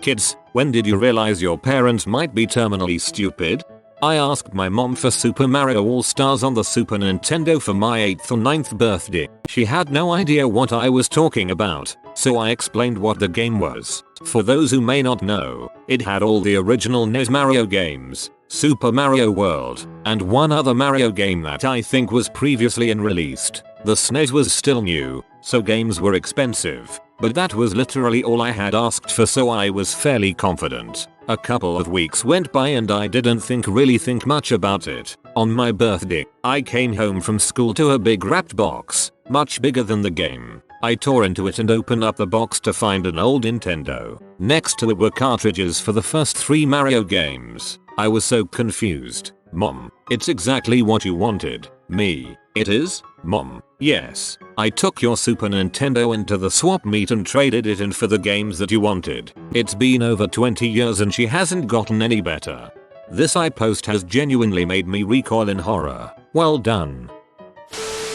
Kids, when did you realize your parents might be terminally stupid? I asked my mom for Super Mario All-Stars on the Super Nintendo for my 8th or 9th birthday. She had no idea what I was talking about, so I explained what the game was. For those who may not know, it had all the original NES Mario games, Super Mario World, and one other Mario game that I think was previously unreleased. The SNES was still new, so games were expensive, but that was literally all I had asked for, so I was fairly confident. A couple of weeks went by and I didn't really think much about it. On my birthday, I came home from school to a big wrapped box, much bigger than the game. I tore into it and opened up the box to find an old Nintendo. Next to it were cartridges for the first 3 Mario games. I was so confused. Mom, it's exactly what you wanted. Me, it is? Mom, yes. I took your Super Nintendo into the swap meet and traded it in for the games that you wanted. It's been over 20 years and she hasn't gotten any better. This post has genuinely made me recoil in horror. Well done.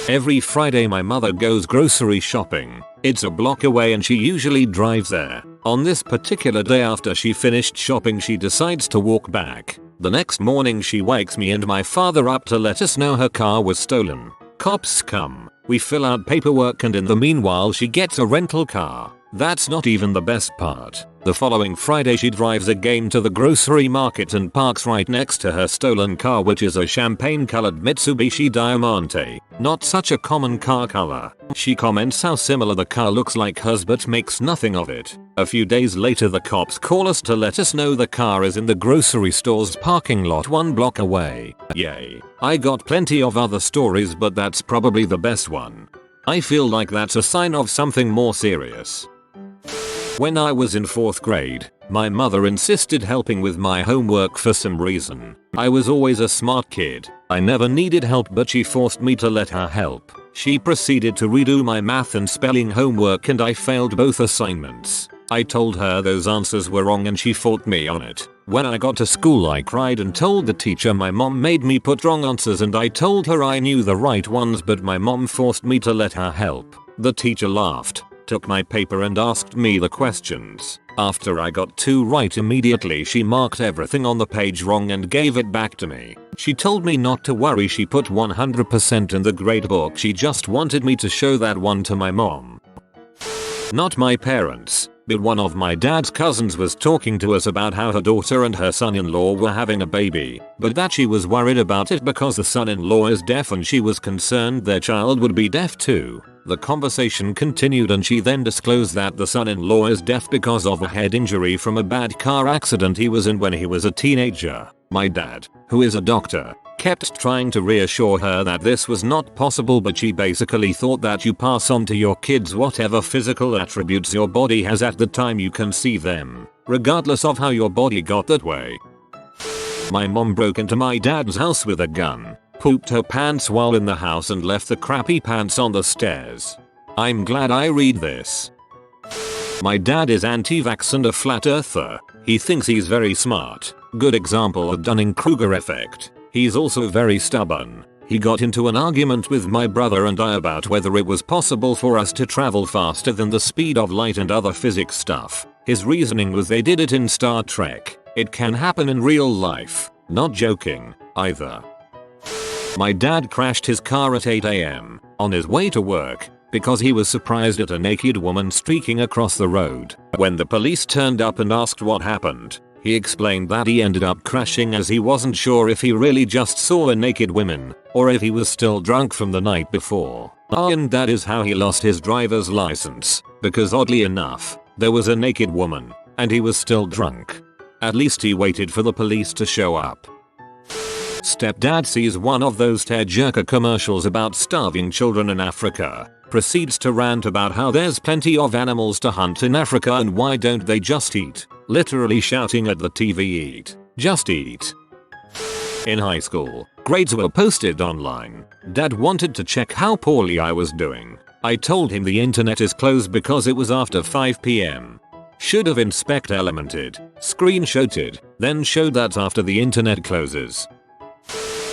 Every Friday my mother goes grocery shopping. It's a block away and she usually drives there. On this particular day after she finished shopping she decides to walk back. The next morning she wakes me and my father up to let us know her car was stolen. Cops come. We fill out paperwork and in the meanwhile she gets a rental car. That's not even the best part. The following Friday she drives again to the grocery market and parks right next to her stolen car, which is a champagne colored Mitsubishi Diamante. Not such a common car color. She comments how similar the car looks like hers but makes nothing of it. A few days later the cops call us to let us know the car is in the grocery store's parking lot 1 block away. Yay. I got plenty of other stories but that's probably the best one. I feel like that's a sign of something more serious. When I was in 4th grade, my mother insisted helping with my homework for some reason. I was always a smart kid. I never needed help but she forced me to let her help. She proceeded to redo my math and spelling homework and I failed both assignments. I told her those answers were wrong and she fought me on it. When I got to school I cried and told the teacher my mom made me put wrong answers and I told her I knew the right ones but my mom forced me to let her help. The teacher laughed, took my paper and asked me the questions. After I got 2 right immediately she marked everything on the page wrong and gave it back to me. She told me not to worry, she put 100% in the grade book, she just wanted me to show that one to my mom. Not my parents, but one of my dad's cousins was talking to us about how her daughter and her son-in-law were having a baby, but that she was worried about it because the son-in-law is deaf and she was concerned their child would be deaf too. The conversation continued and she then disclosed that the son-in-law is deaf because of a head injury from a bad car accident he was in when he was a teenager. My dad, who is a doctor, kept trying to reassure her that this was not possible, but she basically thought that you pass on to your kids whatever physical attributes your body has at the time you conceive them, regardless of how your body got that way. My mom broke into my dad's house with a gun, pooped her pants while in the house and left the crappy pants on the stairs. I'm glad I read this. My dad is anti-vax and a flat earther. He thinks he's very smart. Good example of Dunning-Kruger effect. He's also very stubborn. He got into an argument with my brother and I about whether it was possible for us to travel faster than the speed of light and other physics stuff. His reasoning was they did it in Star Trek. It can happen in real life. Not joking, either. My dad crashed his car at 8 AM on his way to work because he was surprised at a naked woman streaking across the road. When the police turned up and asked what happened, he explained that he ended up crashing as he wasn't sure if he really just saw a naked woman or if he was still drunk from the night before. And that is how he lost his driver's license, because oddly enough, there was a naked woman and he was still drunk. At least he waited for the police to show up. Stepdad sees one of those tearjerker commercials about starving children in Africa, proceeds to rant about how there's plenty of animals to hunt in Africa and why don't they just eat, literally shouting at the TV, eat, just eat. In high school, grades were posted online. Dad wanted to check how poorly I was doing. I told him the internet is closed because it was after 5 PM. Should have inspect elemented, screenshotted, then showed that after the internet closes.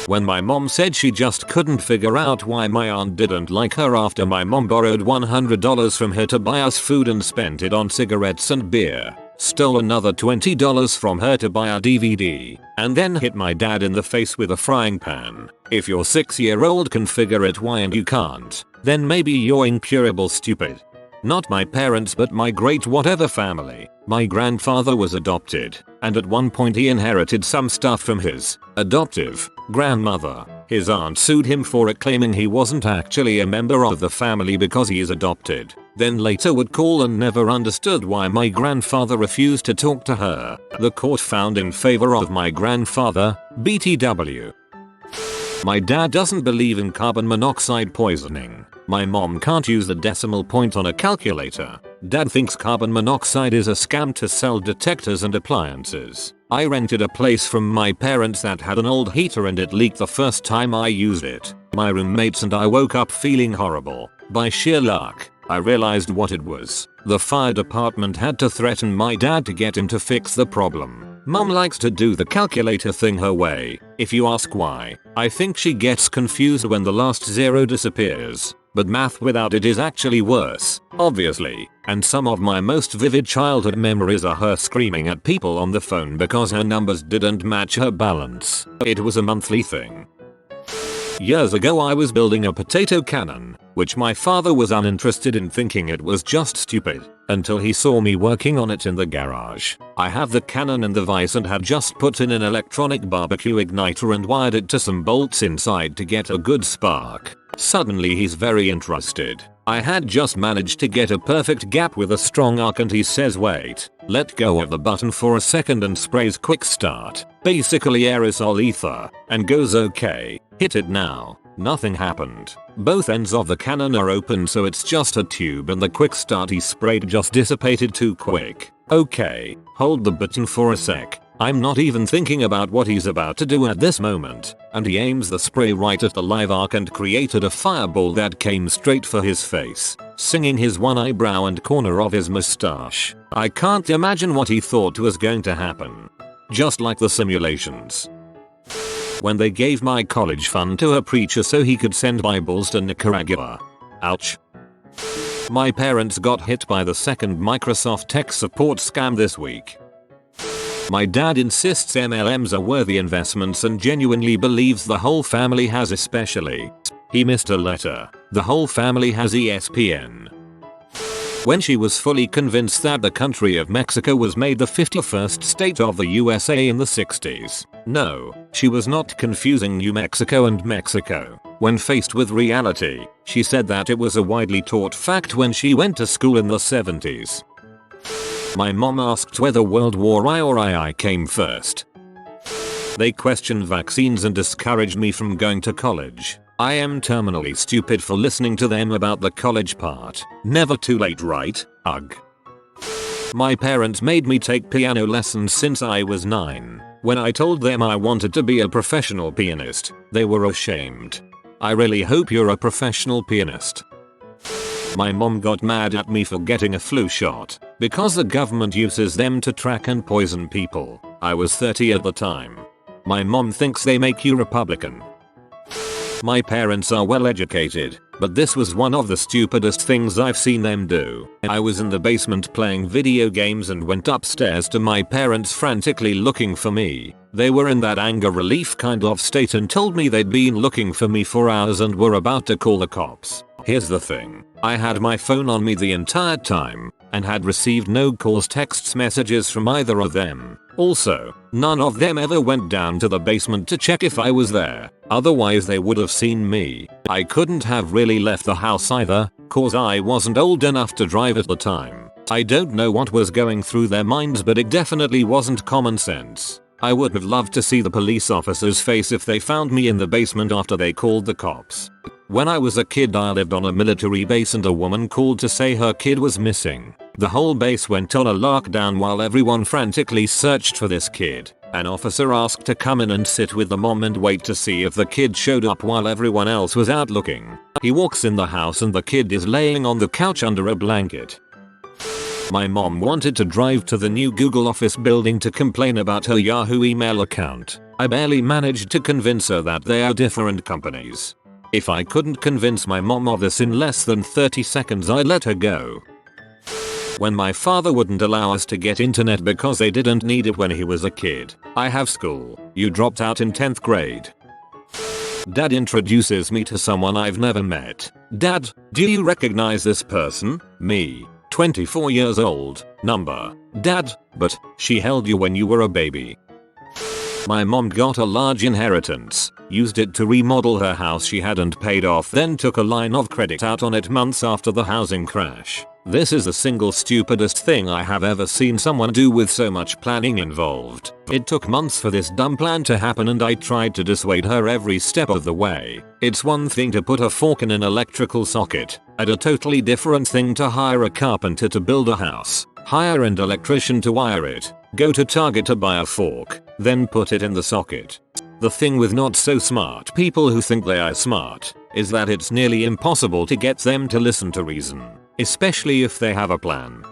When my mom said she just couldn't figure out why my aunt didn't like her after my mom borrowed $100 from her to buy us food and spent it on cigarettes and beer, stole another $20 from her to buy a DVD, and then hit my dad in the face with a frying pan. If your 6-year-old can figure it why and you can't, then maybe you're incurable stupid. Not my parents but my great whatever family. My grandfather was adopted, and at one point he inherited some stuff from his adoptive grandmother. His aunt sued him for it, claiming he wasn't actually a member of the family because he is adopted. Then later would call and never understood why my grandfather refused to talk to her. The court found in favor of my grandfather, BTW. My dad doesn't believe in carbon monoxide poisoning. My mom can't use the decimal point on a calculator. Dad thinks carbon monoxide is a scam to sell detectors and appliances. I rented a place from my parents that had an old heater and it leaked the first time I used it. My roommates and I woke up feeling horrible. By sheer luck, I realized what it was. The fire department had to threaten my dad to get him to fix the problem. Mom likes to do the calculator thing her way. If you ask why, I think she gets confused when the last zero disappears. But math without it is actually worse, obviously, and some of my most vivid childhood memories are her screaming at people on the phone because her numbers didn't match her balance. It was a monthly thing. Years ago I was building a potato cannon, which my father was uninterested in, thinking it was just stupid, until he saw me working on it in the garage. I have the cannon in the vise and had just put in an electronic barbecue igniter and wired it to some bolts inside to get a good spark. Suddenly he's very interested. I had just managed to get a perfect gap with a strong arc and he says wait, let go of the button for a second and sprays quick start, basically aerosol ether, and goes okay, hit it now. Nothing happened. Both ends of the cannon are open so it's just a tube and the quick start he sprayed just dissipated too quick. Okay, hold the button for a sec. I'm not even thinking about what he's about to do at this moment, and he aims the spray right at the live arc and created a fireball that came straight for his face, singing his one eyebrow and corner of his mustache. I can't imagine what he thought was going to happen. Just like the simulations. When they gave my college fund to a preacher so he could send Bibles to Nicaragua. Ouch. My parents got hit by the second Microsoft tech support scam this week. My dad insists MLMs are worthy investments and genuinely believes the whole family has, especially. He missed a letter. The whole family has ESPN. When she was fully convinced that the country of Mexico was made the 51st state of the USA in the 60s. No, she was not confusing New Mexico and Mexico. When faced with reality, she said that it was a widely taught fact when she went to school in the 70s. My mom asked whether World War I or II came first. They questioned vaccines and discouraged me from going to college. I am terminally stupid for listening to them about the college part. Never too late, right? Ugh. My parents made me take piano lessons since I was 9. When I told them I wanted to be a professional pianist, they were ashamed. I really hope you're a professional pianist. My mom got mad at me for getting a flu shot because the government uses them to track and poison people. I was 30 at the time. My mom thinks they make you Republican. My parents are well educated, but this was one of the stupidest things I've seen them do. I was in the basement playing video games and went upstairs to my parents frantically looking for me. They were in that anger relief kind of state and told me they'd been looking for me for hours and were about to call the cops. Here's the thing. I had my phone on me the entire time and had received no calls, texts, messages from either of them. Also, none of them ever went down to the basement to check if I was there. Otherwise they would have seen me. I couldn't have really left the house either, cause I wasn't old enough to drive at the time. I don't know what was going through their minds, but it definitely wasn't common sense. I would have loved to see the police officer's face if they found me in the basement after they called the cops. When I was a kid I lived on a military base and a woman called to say her kid was missing. The whole base went on a lockdown while everyone frantically searched for this kid. An officer asked to come in and sit with the mom and wait to see if the kid showed up while everyone else was out looking. He walks in the house and the kid is laying on the couch under a blanket. My mom wanted to drive to the new Google office building to complain about her Yahoo email account. I barely managed to convince her that they are different companies. If I couldn't convince my mom of this in less than 30 seconds, I let her go. When my father wouldn't allow us to get internet because they didn't need it when he was a kid. I have school. You dropped out in 10th grade. Dad introduces me to someone I've never met. Dad, do you recognize this person? Me. 24 years old. Number. Dad, but she held you when you were a baby. My mom got a large inheritance, used it to remodel her house she hadn't paid off, then took a line of credit out on it months after the housing crash. This is the single stupidest thing I have ever seen someone do with so much planning involved. It took months for this dumb plan to happen and I tried to dissuade her every step of the way. It's one thing to put a fork in an electrical socket, and a totally different thing to hire a carpenter to build a house, hire an electrician to wire it, go to Target to buy a fork, then put it in the socket. The thing with not so smart people who think they are smart is that it's nearly impossible to get them to listen to reason, especially if they have a plan.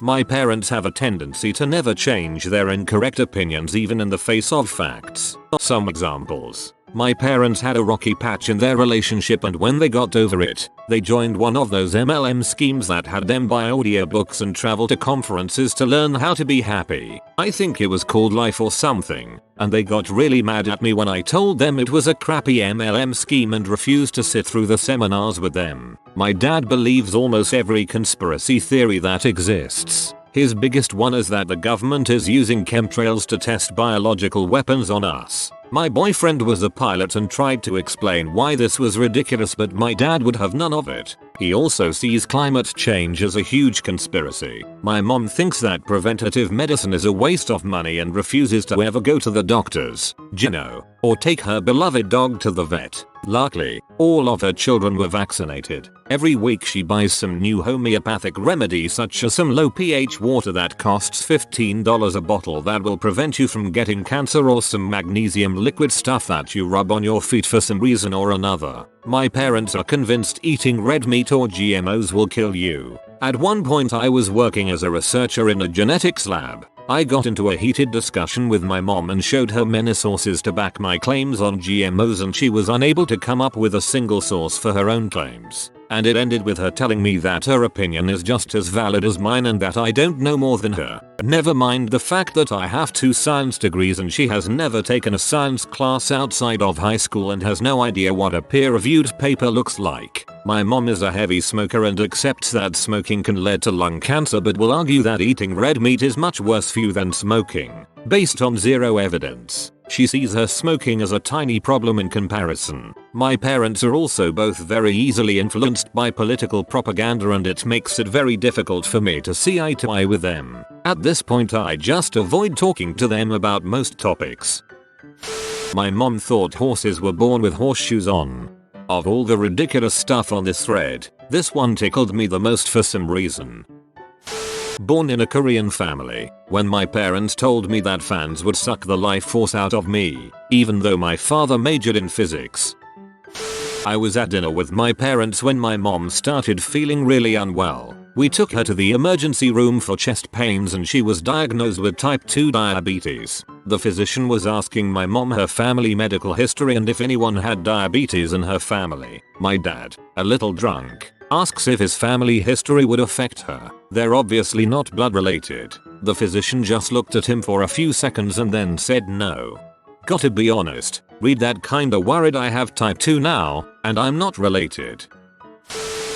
My parents have a tendency to never change their incorrect opinions even in the face of facts. Some examples. My parents had a rocky patch in their relationship, and when they got over it, they joined one of those MLM schemes that had them buy audiobooks and travel to conferences to learn how to be happy. I think it was called Life or something, and they got really mad at me when I told them it was a crappy MLM scheme and refused to sit through the seminars with them. My dad believes almost every conspiracy theory that exists. His biggest one is that the government is using chemtrails to test biological weapons on us. My boyfriend was a pilot and tried to explain why this was ridiculous, but my dad would have none of it. He also sees climate change as a huge conspiracy. My mom thinks that preventative medicine is a waste of money and refuses to ever go to the doctors, or take her beloved dog to the vet. Luckily, all of her children were vaccinated. Every week she buys some new homeopathic remedy, such as some low pH water that costs $15 a bottle that will prevent you from getting cancer, or some magnesium liquid stuff that you rub on your feet for some reason or another. My parents are convinced eating red meat or GMOs will kill you. At one point I was working as a researcher in a genetics lab. I got into a heated discussion with my mom and showed her many sources to back my claims on GMOs, and she was unable to come up with a single source for her own claims. And it ended with her telling me that her opinion is just as valid as mine and that I don't know more than her. Never mind the fact that I have 2 science degrees and she has never taken a science class outside of high school and has no idea what a peer-reviewed paper looks like. My mom is a heavy smoker and accepts that smoking can lead to lung cancer, but will argue that eating red meat is much worse for you than smoking, based on zero evidence. She sees her smoking as a tiny problem in comparison. My parents are also both very easily influenced by political propaganda, and it makes it very difficult for me to see eye to eye with them. At this point I just avoid talking to them about most topics. My mom thought horses were born with horseshoes on. Of all the ridiculous stuff on this thread, this one tickled me the most for some reason. Born in a Korean family, when my parents told me that fans would suck the life force out of me, even though my father majored in physics. I was at dinner with my parents when my mom started feeling really unwell. We took her to the emergency room for chest pains and she was diagnosed with type 2 diabetes. The physician was asking my mom her family medical history and if anyone had diabetes in her family. My dad, a little drunk, asks if his family history would affect her. They're obviously not blood related. The physician just looked at him for a few seconds and then said no. Gotta be honest, read that kinda worried. I have type 2 now, and I'm not related.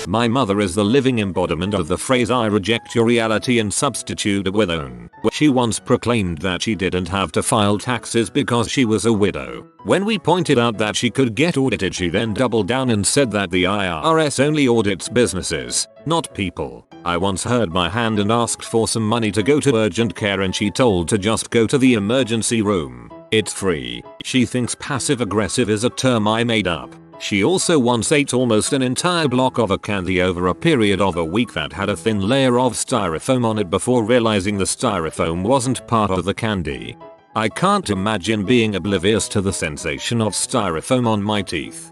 My mother is the living embodiment of the phrase "I reject your reality and substitute it with own." She once proclaimed that she didn't have to file taxes because she was a widow. When we pointed out that she could get audited, she then doubled down and said that the IRS only audits businesses, not people. I once hurt my hand and asked for some money to go to urgent care and she told to just go to the emergency room. It's free. She thinks passive aggressive is a term I made up. She also once ate almost an entire block of a candy over a period of a week that had a thin layer of styrofoam on it before realizing the styrofoam wasn't part of the candy. I can't imagine being oblivious to the sensation of styrofoam on my teeth.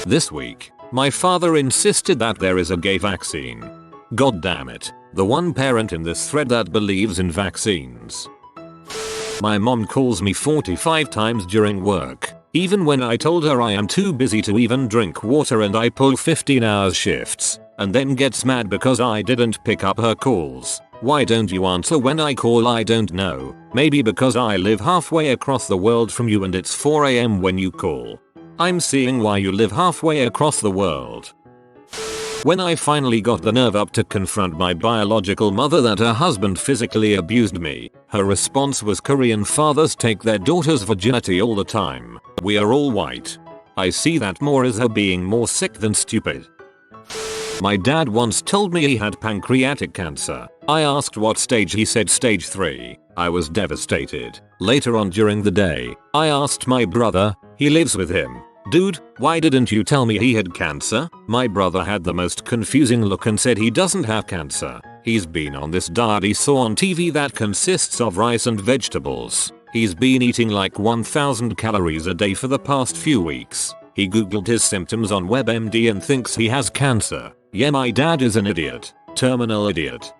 This week, my father insisted that there is a gay vaccine. God damn it, the one parent in this thread that believes in vaccines. My mom calls me 45 times during work. Even when I told her I am too busy to even drink water and I pull 15-hour shifts. and then gets mad because I didn't pick up her calls. Why don't you answer when I call? I don't know. Maybe because I live halfway across the world from you and it's 4 AM when you call. I'm seeing why you live halfway across the world. When I finally got the nerve up to confront my biological mother that her husband physically abused me, her response was, Korean fathers take their daughter's virginity all the time. We are all white. I see that more as her being more sick than stupid. My dad once told me he had pancreatic cancer. I asked what stage, he said stage 3. I was devastated. Later on during the day, I asked my brother, he lives with him, dude, why didn't you tell me he had cancer? My brother had the most confusing look and said he doesn't have cancer. He's been on this diet he saw on TV that consists of rice and vegetables. He's been eating like 1000 calories a day for the past few weeks. He googled his symptoms on WebMD and thinks he has cancer. Yeah, my dad is an idiot. Terminal idiot.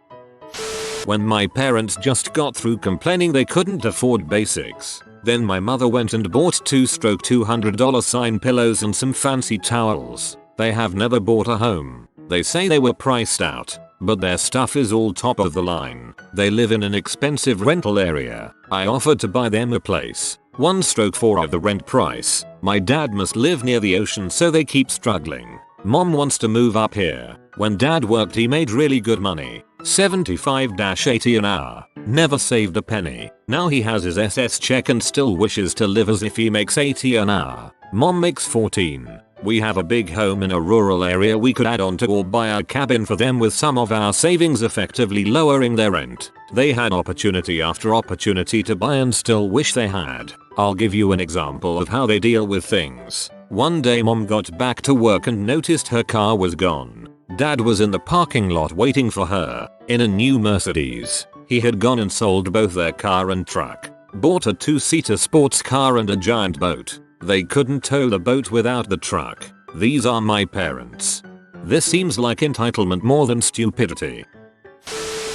When my parents just got through complaining they couldn't afford basics, then my mother went and bought $200 pillows and some fancy towels. They have never bought a home. They say they were priced out, but their stuff is all top of the line. They live in an expensive rental area. I offered to buy them a place. 1/4 of the rent price. My dad must live near the ocean so they keep struggling. Mom wants to move up here. When dad worked he made really good money. 75-80 an hour. Never saved a penny. Now he has his SS check and still wishes to live as if he makes 80 an hour. Mom makes 14. We have a big home in a rural area we could add on to or buy a cabin for them with some of our savings, effectively lowering their rent. They had opportunity after opportunity to buy and still wish they had. I'll give you an example of how they deal with things. One day mom got back to work and noticed her car was gone. Dad was in the parking lot waiting for her, in a new Mercedes. He had gone and sold both their car and truck. Bought a 2-seater sports car and a giant boat. They couldn't tow the boat without the truck. These are my parents. This seems like entitlement more than stupidity.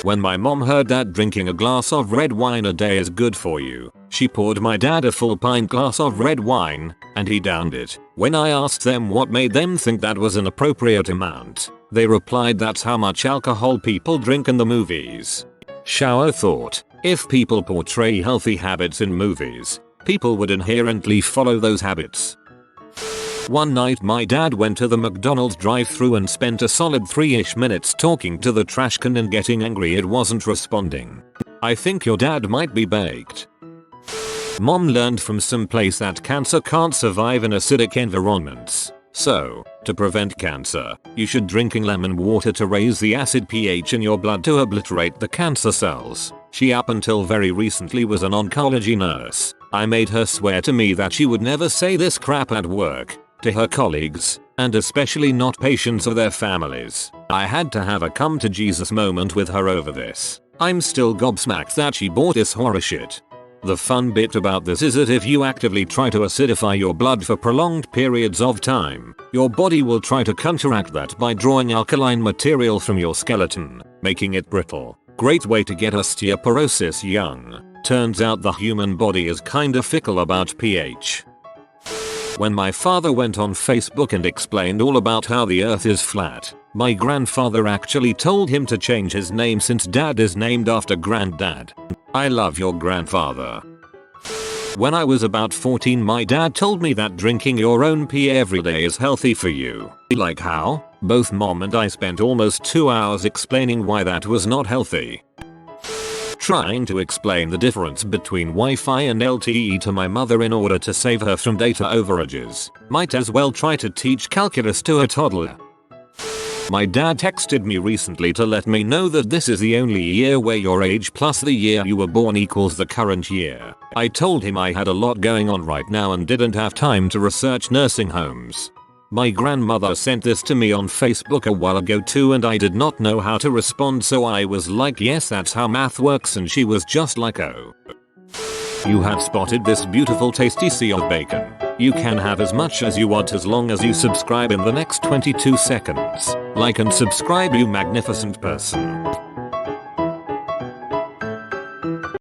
When my mom heard that drinking a glass of red wine a day is good for you, she poured my dad a full pint glass of red wine, and he downed it. When I asked them what made them think that was an appropriate amount, they replied that's how much alcohol people drink in the movies. Shower thought, if people portray healthy habits in movies, people would inherently follow those habits. One night my dad went to the McDonald's drive-thru and spent a solid 3-ish minutes talking to the trash can and getting angry it wasn't responding. I think your dad might be baked. Mom learned from some place that cancer can't survive in acidic environments. So, to prevent cancer, you should drinking lemon water to raise the acid pH in your blood to obliterate the cancer cells. She up until very recently was an oncology nurse. I made her swear to me that she would never say this crap at work, to her colleagues, and especially not patients or their families. I had to have a come to Jesus moment with her over this. I'm still gobsmacked that she bought this horror shit. The fun bit about this is that if you actively try to acidify your blood for prolonged periods of time, your body will try to counteract that by drawing alkaline material from your skeleton, making it brittle. Great way to get osteoporosis young. Turns out the human body is kinda fickle about pH. When my father went on Facebook and explained all about how the earth is flat, my grandfather actually told him to change his name since dad is named after granddad. I love your grandfather. When I was about 14 my dad told me that drinking your own pee every day is healthy for you. Like how? Both mom and I spent almost 2 hours explaining why that was not healthy. Trying to explain the difference between Wi-Fi and LTE to my mother in order to save her from data overages. Might as well try to teach calculus to a toddler. My dad texted me recently to let me know that this is the only year where your age plus the year you were born equals the current year. I told him I had a lot going on right now and didn't have time to research nursing homes. My grandmother sent this to me on Facebook a while ago too and I did not know how to respond, so I was like, yes, that's how math works, and she was just like, oh. You have spotted this beautiful tasty sea of bacon. You can have as much as you want as long as you subscribe in the next 22 seconds. Like and subscribe, you magnificent person.